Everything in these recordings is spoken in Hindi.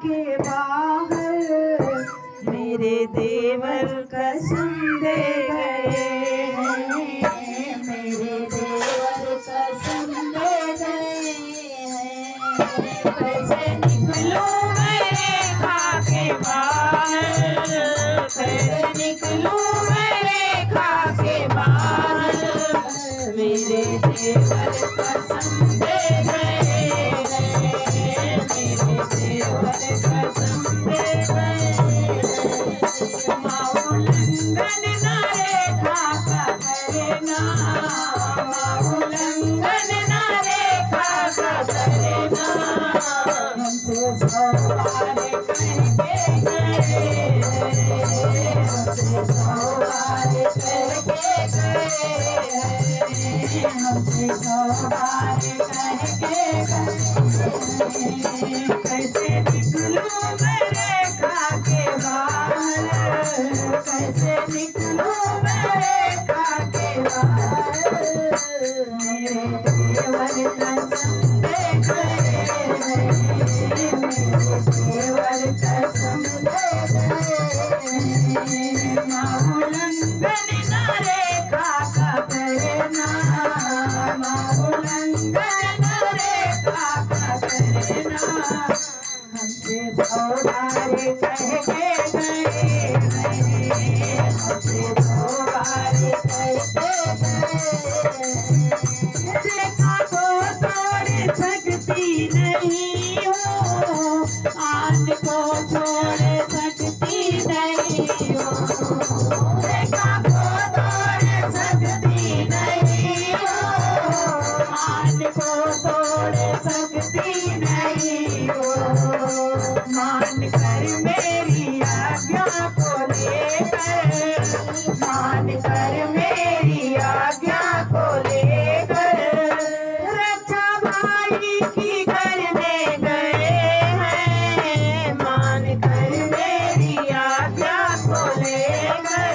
के बाहर मेरे देवर कसम दे गए हैं, मेरे देवर कसम दे गए हैं। कैसे निकलूं मैं रेखा के बाहर, कैसे निकलूं मैं रेखा के बाहर, मेरे देवर कसम दे गए हैं, मेरे देवर कसम दे गए हैं। माउलंघन ना रेखा का करना, माउलंघन ना रेखा का करना, हमसे 100 बार कह के गए, हमसे 100 बार कह के गए, हमसे 100 बार कह के गए। कैसे निकलूं मैं रेखा के बाहर, कैसे निकलूं मैं रेखा के बाहर, मेरे देवर कसम दे गए, मेरे देवर कसम दे गए। माउलंघन ना रेखा का करना, माउलंघन ना रेखा का करना, हमसे 100 बार कह के गए, हमसे 100 बार कह के गए। रेखा को तोड़ सकती नहीं हो, आन को छोड़ सकती नहीं हो, रेखा को तोड़ सकती नहीं हो, आन को तोड़ सकती नहीं हो। मान कर मेरी आज्ञा को लेकर, मान कर मेरी आज्ञा को लेकर, रक्षा भाई की करने गए हैं, मान कर मेरी आज्ञा को लेकर,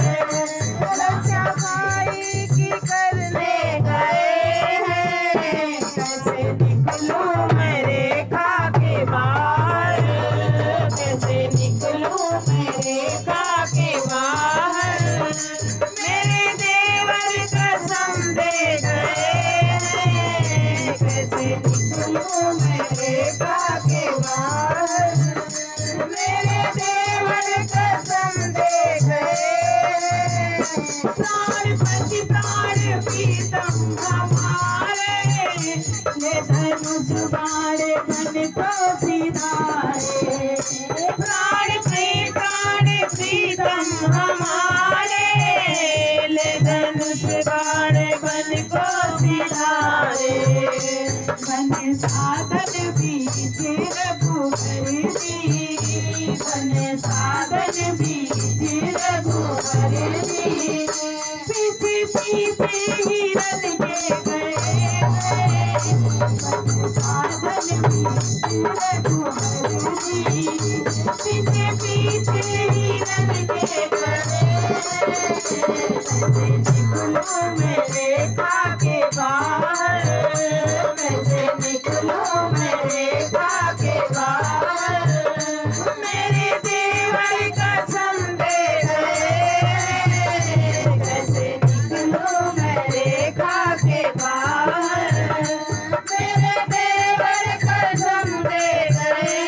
रक्षा भाई की करने गए हैं। कैसे निकलूं मैं रेखा के बाहर, कैसे निकलूं मैं रेखा के बाहर, मेरे देवर कसम दे गए हैं। कैसे निकलूं मैं रेखा के बाहर, मेरे देवर कसम दे गए हैं। प्राणपति प्राण प्रीतम हमारे, ये धनुष बाण बन को सिधारे, प्राण प्रीतम हमारे, ले धनुष बाण बन को सिधारे। बन साधन बीच रघुवर जी, बन साधन बीच रघुवर जी, पीछे पीछे हिरन के गए, बन साधन बीच रघुवर जी, पीछे पीछे हिरन के गए। कैसे निकलूं मैं रेखा के बाहर, कैसे निकलूं मैं रेखा के बाहर, मेरे देवर कसम दे गए। कैसे निकलूं मैं रेखा के बाहर, मेरे देवर कसम दे गए।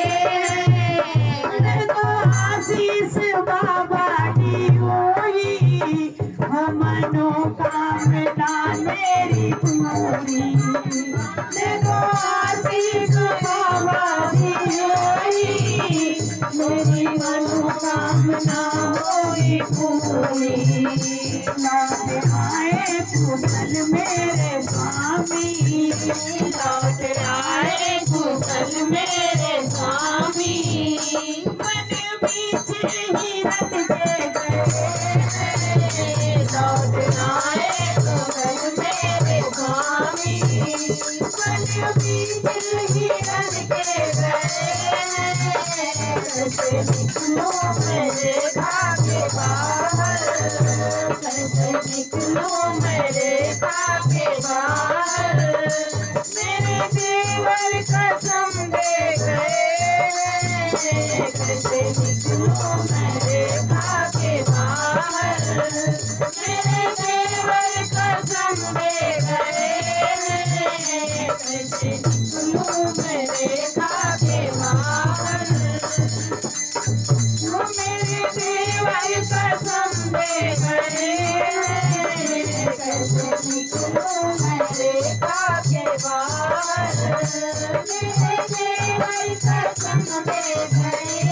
तो आशीष बाबा की होई, मनोकामना मेरी पूरी, देखो आशीष बाबा की होई, मेरी मनोकामना होई पूरी। लौट आए कुशल मेरे स्वामी, लौट आए कुशल मेरे स्वामी, मन बीच हिरन के गए, लौट आए कुशल मेरे स्वामी, मन बीच हिरन के गए। कैसे निकलूं मैं रेखा के बाहर, कैसे निकलूं मैं रेखा के बाहर, मेरे देवर कसम दे गए। कैसे निकलूं मैं रेखा के बाहर। मेरे देवर कसम दे गए हैं, कैसे निकलूं मैं रेखा के बाहर। जो मेरे देवर कसम दे गए हैं, कैसे निकलूं मैं रेखा के बाहर। मेरे देवर कसम दे गए